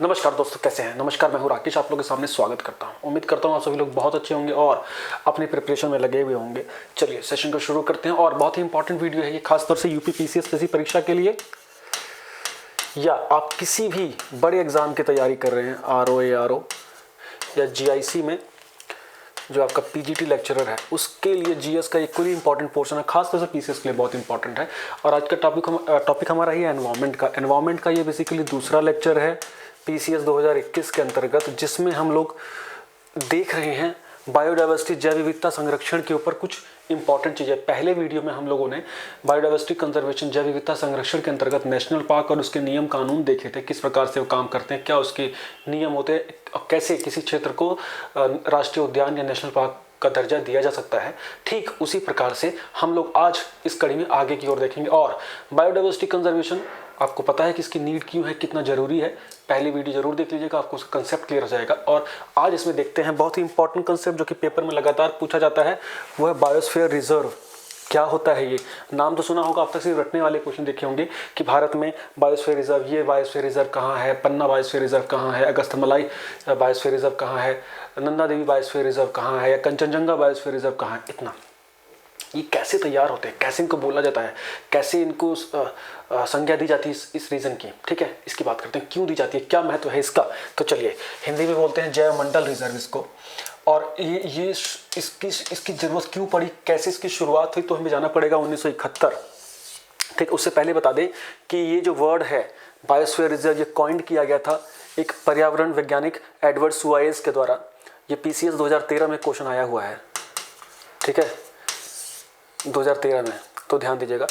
नमस्कार दोस्तों, कैसे हैं? नमस्कार, मैं हूं राकेश, आप लोगों के सामने स्वागत करता हूं। उम्मीद करता हूं आप सभी लोग बहुत अच्छे होंगे और अपनी प्रिपरेशन में लगे हुए होंगे। चलिए सेशन को शुरू करते हैं। और बहुत ही इंपॉर्टेंट वीडियो है ये, खासतौर से यूपी पीसीएस जैसी परीक्षा के लिए, या आप किसी भी बड़े एग्जाम की तैयारी कर रहे हैं, आरओ या जीआईसी में जो आपका पीजीटी लेक्चरर है, उसके लिए जीएस का एक कोई इंपॉर्टेंट पोर्शन है, खासतौर से पीसीएस के लिए बहुत इंपॉर्टेंट है। और आज का टॉपिक हमारा ही है एनवायरमेंट का ये बेसिकली दूसरा लेक्चर है पीसीएस 2021 के अंतर्गत, जिसमें हम लोग देख रहे हैं बायोडाइवर्सिटी, जैव विविधता संरक्षण के ऊपर कुछ इंपॉर्टेंट चीज़ें। पहले वीडियो में हम लोगों ने बायोडाइवर्सिटी कंजर्वेशन, जैव विविधता संरक्षण के अंतर्गत नेशनल पार्क और उसके नियम कानून देखे थे, किस प्रकार से वो काम करते हैं, क्या उसके नियम होते हैं और कैसे किसी क्षेत्र को राष्ट्रीय उद्यान या नेशनल पार्क का दर्जा दिया जा सकता है। ठीक उसी प्रकार से हम लोग आज इस कड़ी में आगे की ओर देखेंगे। और बायोडाइवर्सिटी कंजर्वेशन आपको पता है कि इसकी नीड क्यों है, कितना जरूरी है, पहली वीडियो जरूर देख लीजिएगा, आपको उसका कंसेप्ट क्लियर हो जाएगा। और आज इसमें देखते हैं बहुत ही इंपॉर्टेंट कंसेप्ट जो कि पेपर में लगातार पूछा जाता है, वो है बायोस्फीयर रिजर्व। क्या होता है ये? नाम तो सुना होगा, अब तक सिर्फ रटने वाले क्वेश्चन देखे होंगे कि भारत में बायोस्फीयर रिजर्व, ये बायोस्फीयर रिजर्व कहाँ है, पन्ना बायोस्फीयर रिजर्व कहाँ है, अगस्थमलाई बायोस्फीयर रिजर्व कहाँ है, नंदा देवी बायोस्फीयर रिजर्व कहाँ है, या कंचनजंगा बायोस्फीयर रिजर्व कहाँ है। इतना ये कैसे तैयार होते हैं, कैसे इनको बोला जाता है, कैसे इनको संज्ञा दी जाती है इस रीजन की, ठीक है, इसकी बात करते हैं। क्यों दी जाती है, क्या महत्व है इसका? तो चलिए, हिंदी में बोलते हैं जैव मंडल रिजर्व इसको। और ये इसकी जरूरत क्यों पड़ी, कैसे इसकी शुरुआत हुई, तो हमें जाना पड़ेगा 1971। ठीक, उससे पहले बता दें कि ये जो वर्ड है बायोस्फीयर रिजर्व, ये कॉइंड किया गया था एक पर्यावरण वैज्ञानिक एडवर्ड सुआइज के द्वारा। ये पीसीएस 2013 में क्वेश्चन आया हुआ है, ठीक है, 2013 में, तो ध्यान दीजिएगा।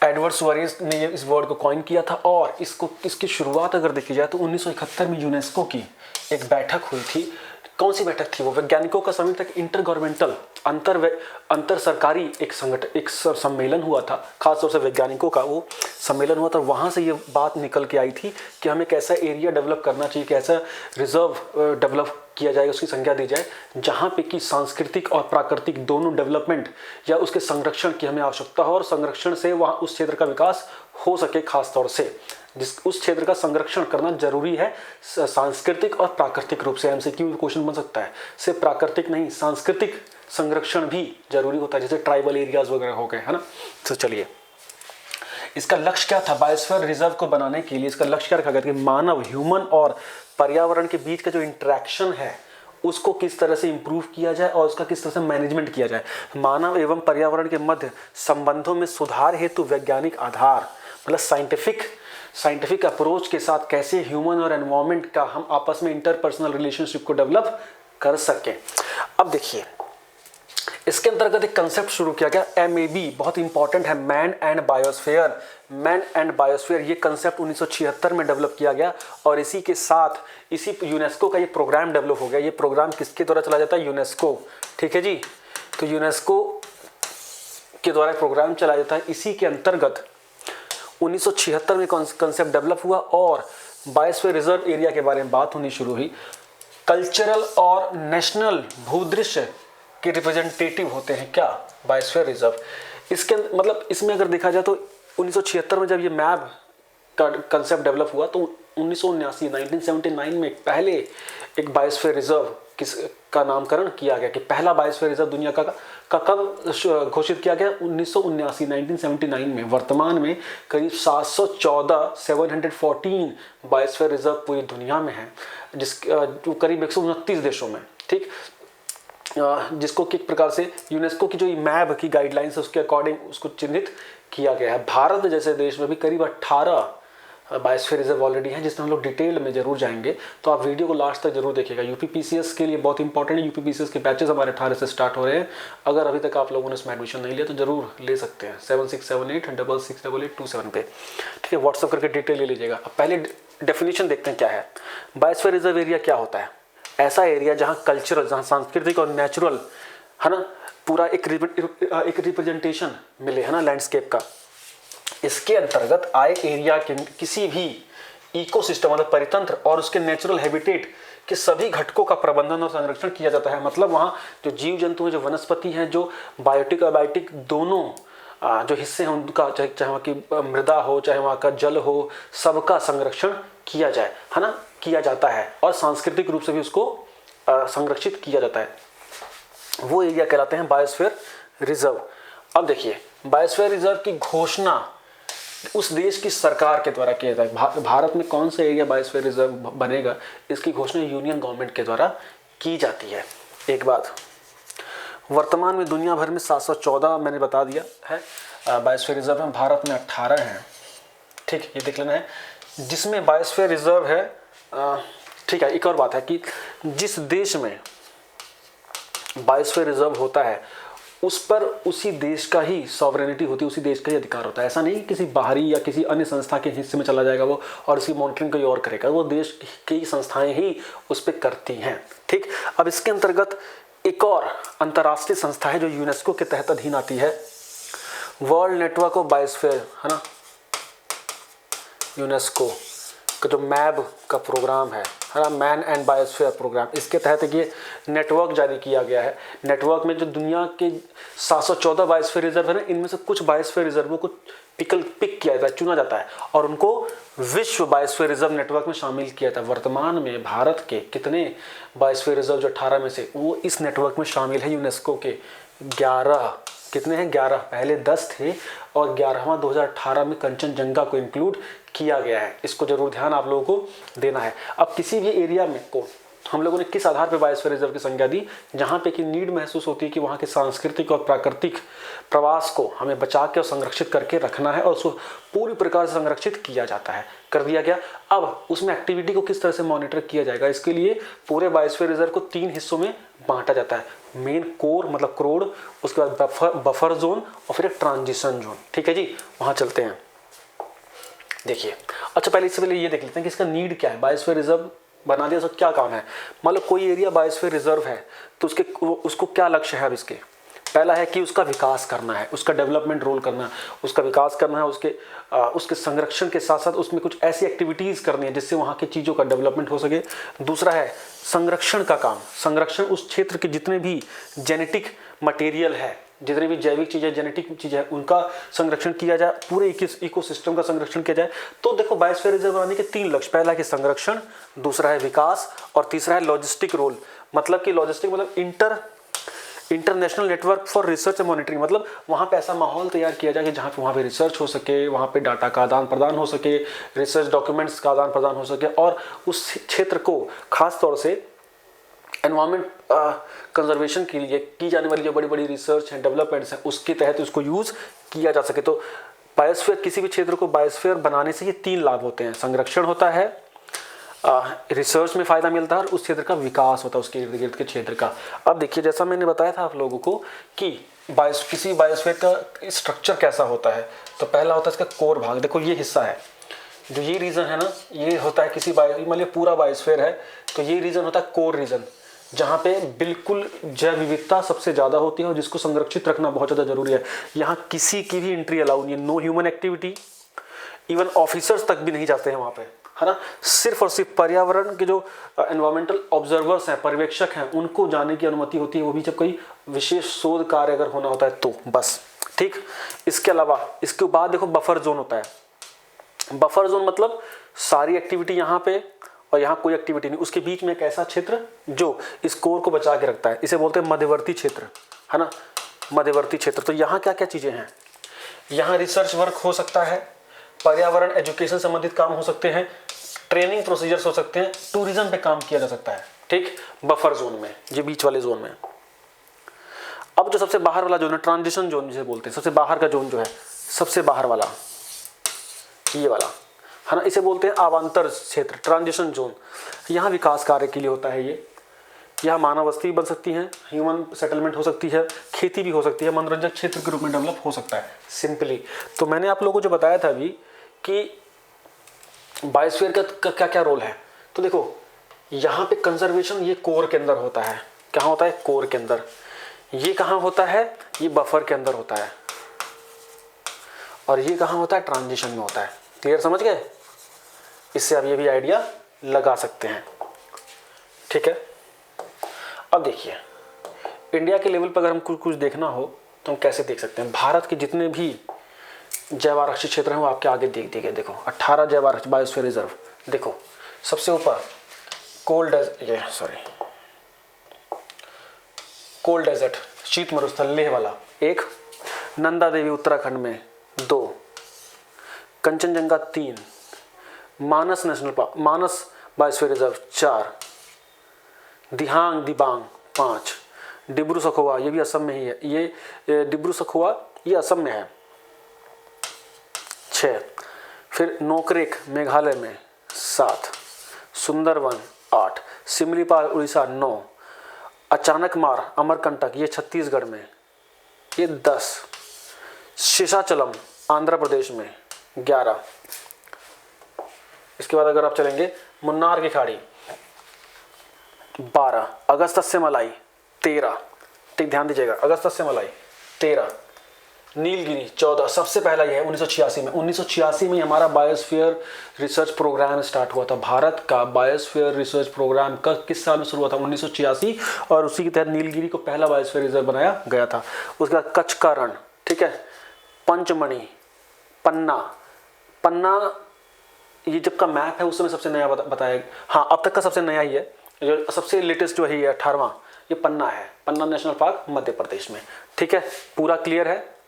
एडवर्ड सुआरेज ने इस वर्ड को कॉइन किया था। और इसकी शुरुआत अगर देखी जाए तो 1971 में यूनेस्को की एक बैठक हुई थी। कौन सी बैठक थी वो? वैज्ञानिकों का संयुक्त इंटर गवर्नमेंटल, अंतर सरकारी एक सम्मेलन हुआ था, खासतौर से वैज्ञानिकों का वो सम्मेलन हुआ था। वहाँ से ये बात निकल के आई थी कि हमें कैसा एरिया डेवलप करना चाहिए, कैसा रिजर्व डेवलप किया जाए, उसकी संज्ञा दी जाए, जहाँ पे कि सांस्कृतिक और प्राकृतिक दोनों डेवलपमेंट या उसके संरक्षण की हमें आवश्यकता हो, और संरक्षण से वहाँ उस क्षेत्र का विकास हो सके। खासतौर से उस क्षेत्र का संरक्षण करना जरूरी है, सांस्कृतिक और प्राकृतिक रूप से। एमसीक्यू क्वेश्चन बन सकता है, सिर्फ प्राकृतिक नहीं, सांस्कृतिक संरक्षण भी जरूरी होता है, जैसे ट्राइबल एरियाज वगैरह हो गए, है ना। तो चलिए, इसका लक्ष्य क्या था बायोस्फीयर रिजर्व को बनाने के लिए? इसका लक्ष्य क्या रखा गया कि मानव, ह्यूमन और पर्यावरण के बीच का जो इंटरेक्शन है उसको किस तरह से इंप्रूव किया जाए और उसका किस तरह से मैनेजमेंट किया जाए। मानव एवं पर्यावरण के मध्य संबंधों में सुधार हेतु वैज्ञानिक आधार, मतलब साइंटिफिक अप्रोच के साथ कैसे ह्यूमन और एनवायरमेंट का हम आपस में इंटरपर्सनल रिलेशनशिप को डेवलप कर सकें। अब देखिए, इसके अंतर्गत एक कंसेप्ट शुरू किया गया, MAB, बहुत इंपॉर्टेंट है, मैन एंड बायोस्फीयर। ये कंसेप्ट 1976 में डेवलप किया गया। और इसी के साथ इसी यूनेस्को का ये प्रोग्राम डेवलप हो गया। ये प्रोग्राम किसके द्वारा चला जाता है? यूनेस्को, ठीक है जी। तो यूनेस्को के द्वारा प्रोग्राम चलाया जाता है। इसी के अंतर्गत 1976 में कंसेप्ट डेवलप हुआ और बायोस्फीयर रिजर्व एरिया के बारे में बात होनी शुरू हुई। कल्चरल और नेशनल भूदृश्य के रिप्रेजेंटेटिव होते हैं क्या? Biosphere reserve. इसके मतलब इसमें अगर देखा जाए तो 1976 में जब ये मैप का कंसेप्ट डेवलप हुआ तो 1979 में पहले एक बायोस्फीयर रिजर्व का नामकरण किया गया कि पहला बायोस्फीयर रिजर्व दुनिया का कब घोषित किया गया? 1979 में। वर्तमान में करीब 714 बायोस्फीयर रिजर्व पूरी दुनिया में है, जो करीब 129 देशों में, ठीक, जिसको किस प्रकार से यूनेस्को की जो मैप की गाइडलाइंस है उसके अकॉर्डिंग उसको चिन्हित किया गया है। भारत जैसे देश में भी करीब 18 बायोस्फीयर रिजर्व ऑलरेडी है, जिसमें हम लोग डिटेल में जरूर जाएंगे, तो आप वीडियो को लास्ट तक जरूर देखिएगा। यूपी पीसीएस के लिए बहुत इंपॉर्टेंट है। यूपी पीसीएस के बैचेस हमारे 18 से स्टार्ट हो रहे हैं। अगर अभी तक आप लोगों ने इसमें एडमिशन नहीं लिया तो जरूर ले सकते हैं, 7678668827 पे, ठीक है, व्हाट्सअप करके डिटेल ले लीजिएगा। अब पहले डेफिनेशन देखते हैं क्या है। बायोस्फीयर रिजर्व एरिया क्या होता है? ऐसा एरिया जहाँ कल्चरल, जहाँ सांस्कृतिक और नेचुरल, है ना, पूरा एक रिप्रेजेंटेशन मिले, है ना, लैंडस्केप का। इसके अंतर्गत आए एरिया के किसी भी इकोसिस्टम, मतलब परितंत्र और उसके नेचुरल हैबिटेट के सभी घटकों का प्रबंधन और संरक्षण किया जाता है। मतलब वहाँ जो जीव जंतु हैं, जो वनस्पति हैं, जो बायोटिक अबायोटिक दोनों जो हिस्से हैं उनका, चाहे वहाँ की मृदा हो, चाहे वहाँ का जल हो, सबका संरक्षण किया जाए, है ना, किया जाता है। और सांस्कृतिक रूप से भी उसको संरक्षित किया जाता है। वो एरिया कहलाते हैं बायोस्फीयर रिजर्व। अब देखिए, बायोस्फीयर रिजर्व की घोषणा उस देश की सरकार के द्वारा किया जाता है। भारत में कौन सा एरिया बायोस्फीयर रिजर्व बनेगा, इसकी घोषणा यूनियन गवर्नमेंट के द्वारा की जाती है। एक बात, वर्तमान में दुनिया भर में 714 मैंने बता दिया है बायोस्फीयर रिजर्व में, भारत में 18 हैं। ठीक, ये देख लेना है जिसमें बायोस्फीयर रिजर्व है। ठीक है, एक और बात है कि जिस देश में बायोस्फीयर रिजर्व होता है उस पर उसी देश का ही सॉवरेनिटी होती है, उसी देश का ही अधिकार होता है। ऐसा नहीं किसी बाहरी या किसी अन्य संस्था के हिस्से में चला जाएगा वो और उसकी मॉनिटरिंग कोई और करेगा, वो देश की संस्थाएं ही उस पर करती हैं। ठीक, अब इसके अंतर्गत एक और अंतर्राष्ट्रीय संस्था है जो यूनेस्को के तहत अधीन आती है, वर्ल्ड नेटवर्क ऑफ बायोस्फीयर, है ना, यूनेस्को का जो मैब का प्रोग्राम है ना, मैन एंड बायोस्फीयर प्रोग्राम, इसके तहत ये नेटवर्क जारी किया गया है। नेटवर्क में जो दुनिया के 714 बायोस्फीयर रिजर्व है ना, इनमें से कुछ बायोस्फीयर रिजर्वों को पिक किया जाता है, चुना जाता है और उनको विश्व बायोस्फीयर रिजर्व नेटवर्क में शामिल किया जाता है। वर्तमान में भारत के कितने बायोस्फीयर रिजर्व जो 18 में से वो इस नेटवर्क में शामिल है यूनेस्को के? 11। कितने हैं? 11। पहले 10 थे और 11वां 2018 में कंचनजंगा को इंक्लूड किया गया है। इसको जरूर ध्यान आप लोगों को देना है। अब किसी भी एरिया में को हम लोगों ने किस आधार पर बायोस्फीयर रिजर्व की संज्ञा दी? जहाँ पे कि नीड महसूस होती है कि वहाँ के सांस्कृतिक और प्राकृतिक प्रवास को हमें बचा के और संरक्षित करके रखना है और उसको पूरी प्रकार से संरक्षित किया जाता है, कर दिया गया। अब उसमें एक्टिविटी को किस तरह से मॉनिटर किया जाएगा, इसके लिए पूरे बायोस्फीयर रिजर्व को 3 हिस्सों में बांटा जाता है। मेन कोर मतलब क्रोड, उसके बाद बफर जोन और फिर एक ट्रांजिशन जोन। ठीक है जी, वहाँ चलते हैं। देखिए, अच्छा पहले इससे पहले ये देख लेते हैं कि इसका नीड क्या है। बायोस्फीयर रिजर्व बना दिया तो क्या काम है? मान लो कोई एरिया बायोस्फीयर रिजर्व है तो उसको क्या लक्ष्य है? अब इसके पहला है कि उसका विकास करना है, उसका डेवलपमेंट रोल करना है, उसका विकास करना है, उसके संरक्षण के साथ साथ उसमें कुछ ऐसी एक्टिविटीज़ करनी है जिससे वहाँ की चीज़ों का डेवलपमेंट हो सके। दूसरा है संरक्षण का काम। संरक्षण उस क्षेत्र के जितने भी जेनेटिक मटेरियल है, जितनी भी जैविक चीज़ें, जेनेटिक चीज़ें हैं, उनका संरक्षण किया जाए, पूरे इकोसिस्टम का संरक्षण किया जाए। तो देखो, बायोस्फीयर रिजर्व बनाने के 3 लक्ष्य, पहला है कि संरक्षण, दूसरा है विकास और तीसरा है लॉजिस्टिक रोल। मतलब कि लॉजिस्टिक मतलब international network for research and monitoring. मतलब वहाँ पे ऐसा माहौल तैयार किया जाए कि जहाँ पे वहाँ पे रिसर्च हो सके, वहाँ पे डाटा का आदान प्रदान हो सके, रिसर्च डॉक्यूमेंट्स का आदान प्रदान हो सके और उस क्षेत्र को खास तौर से एनवायरमेंट कंजर्वेशन के लिए की जाने वाली जो बड़ी बड़ी रिसर्च हैं, डेवलपमेंट्स हैं, उसके तहत उसको यूज़ किया जा सके। तो बायोस्फीयर, किसी भी क्षेत्र को बायोस्फीयर बनाने से ये 3 लाभ होते हैं। संरक्षण होता है, रिसर्च में फ़ायदा मिलता है और उस क्षेत्र का विकास होता है, उसके इर्द गिर्द के क्षेत्र का। अब देखिए, जैसा मैंने बताया था आप लोगों को कि किसी बायोस्फीयर का स्ट्रक्चर कैसा होता है, तो पहला होता है इसका कोर भाग। देखो ये हिस्सा है, जो ये रीजन है ना, ये होता है किसी मतलब पूरा बायोस्फीयर है तो ये रीजन होता है कोर रीजन, जहाँ पे बिल्कुल जैव विविधता सबसे ज़्यादा होती है और जिसको संरक्षित रखना बहुत ज़्यादा जरूरी है। यहाँ किसी की भी एंट्री अलाउ नहीं है, no human activity, even officers तक भी नहीं जाते हैं वहाँ पे, है ना। सिर्फ और सिर्फ पर्यावरण के जो एनवायरमेंटल ऑब्जर्वर्स हैं, पर्यवेक्षक हैं, उनको जाने की अनुमति होती है, वो भी जब कोई विशेष शोध कार्य अगर होना होता है तो बस। ठीक, इसके अलावा इसके बाद देखो बफर जोन होता है। बफर जोन मतलब सारी एक्टिविटी यहाँ पे और यहाँ कोई एक्टिविटी नहीं, उसके बीच में एक ऐसा क्षेत्र जो इस कोर को बचा के रखता है, इसे बोलते हैं मध्यवर्ती क्षेत्र, है ना, मध्यवर्ती क्षेत्र। तो यहाँ क्या क्या चीज़ें हैं? यहाँ रिसर्च वर्क हो सकता है, पर्यावरण एजुकेशन संबंधित काम हो सकते हैं, ट्रेनिंग प्रोसीजर्स हो सकते हैं, टूरिज्म पे काम किया जा सकता है। ठीक, बफर जोन में, ये बीच वाले जोन में। अब जो सबसे बाहर वाला जोन है, ट्रांजिशन जोन जिसे बोलते हैं, सबसे बाहर का जोन जो है, सबसे बाहर वाला ये वाला, है ना, इसे बोलते हैं अवांतर क्षेत्र, ट्रांजिशन जोन। यहाँ विकास कार्य के लिए होता है ये। यहाँ मानव बस्ती बन सकती है, ह्यूमन सेटलमेंट हो सकती है, खेती भी हो सकती है, मनोरंजक क्षेत्र के रूप में डेवलप हो सकता है, सिंपली। तो मैंने आप लोगों को जो बताया था अभी कि बायोस्फीयर का क्या क्या रोल है, तो देखो यहाँ पे कंजर्वेशन ये कोर के अंदर होता है। कहाँ होता है? कोर के अंदर। ये कहाँ होता है? ये बफर के अंदर होता है। और ये कहाँ होता है? ट्रांजिशन में होता है। क्लियर, समझ गए? इससे आप ये भी आइडिया लगा सकते हैं। ठीक है, अब देखिए इंडिया के लेवल पर अगर हमको कुछ देखना हो तो हम कैसे देख सकते हैं, भारत के जितने भी जैव आरक्षित क्षेत्र हैं वो आपके आगे देख दिए गए। देखो 18 जैव आरक्षित बायोस्फीयर रिजर्व। देखो सबसे ऊपर कोल्ड डेजर्ट शीत मरुस्थल लेह वाला 1, नंदा देवी उत्तराखंड में 2, कंचनजंगा 3, मानस नेशनल पार्क मानस बायोस्फीयर रिजर्व 4, दिहांग दिबांग 5, डिब्रू सखोवा ये भी असम में ही है, ये डिब्रू सखोवा ये असम में है 6, फिर नोकरेक मेघालय में 7, सुंदरवन 8, सिमलीपाल उड़ीसा 9, अचानकमार अमरकंटक ये छत्तीसगढ़ में ये 10, शेषाचलम आंध्र प्रदेश में 11। इसके बाद अगर आप चलेंगे मुन्नार की खाड़ी 12, अगस्त्य मलाई 13, ठीक ध्यान दीजिएगा, अगस्त्य मलाई 13, नीलगिरी 14, सबसे पहला यह है 1986 में। 1986 में हमारा बायोस्फीयर रिसर्च प्रोग्राम स्टार्ट हुआ था। भारत का बायोस्फीयर रिसर्च प्रोग्राम किस साल में शुरू हुआ था? 1986, और उसी के तहत नीलगिरी को पहला बायोस्फीयर रिजर्व बनाया गया था। उसके बाद कच्छ का रण, ठीक है, पंचमढ़ी, पन्ना ये जब का मैप है उस समय सबसे नया बताया, हाँ अब तक का सबसे नया ही है, जो सबसे लेटेस्ट जो है 18वां ये पन्ना है, पन्ना नेशनल पार्क मध्य प्रदेश में, ठीक है, पूरा क्लियर है।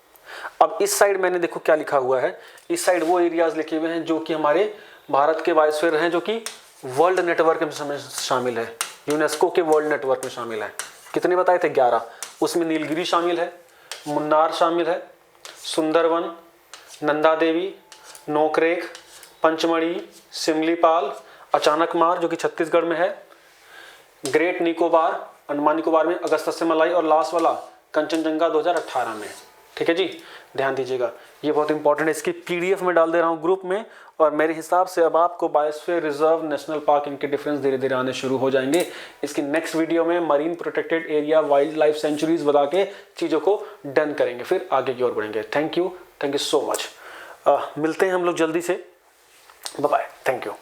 अब इस साइड मैंने देखो क्या लिखा हुआ है, इस साइड वो एरियाज लिखे हुए हैं जो कि हमारे भारत के बायोस्फीयर हैं, जो कि वर्ल्ड नेटवर्क में शामिल है, यूनेस्को के वर्ल्ड नेटवर्क में शामिल है। कितने बताए थे? 11। उसमें नीलगिरी शामिल है, मुन्नार शामिल है, सुंदरवन, नंदा देवी, नोकरेक, पंचमढ़ी, सिमलीपाल, अचानकमार जो कि छत्तीसगढ़ में है, ग्रेट निकोबार अंडमान निकोबार में, अगस्त्य मलाई, और लास्ट वाला कंचनजंगा 2018 में, ठीक है जी, ध्यान दीजिएगा, ये बहुत इंपॉर्टेंट है। इसकी पीडीएफ में डाल दे रहा हूँ ग्रुप में, और मेरे हिसाब से अब आपको बायोस्फीयर रिजर्व, नेशनल पार्क, इनके डिफरेंस धीरे धीरे आने शुरू हो जाएंगे। इसकी नेक्स्ट वीडियो में marine protected area, wild life sanctuaries बता के चीज़ों को डन करेंगे, फिर आगे की ओर बढ़ेंगे। Thank you so much. मिलते हैं हम लोग जल्दी से, बाय बाय, थैंक यू।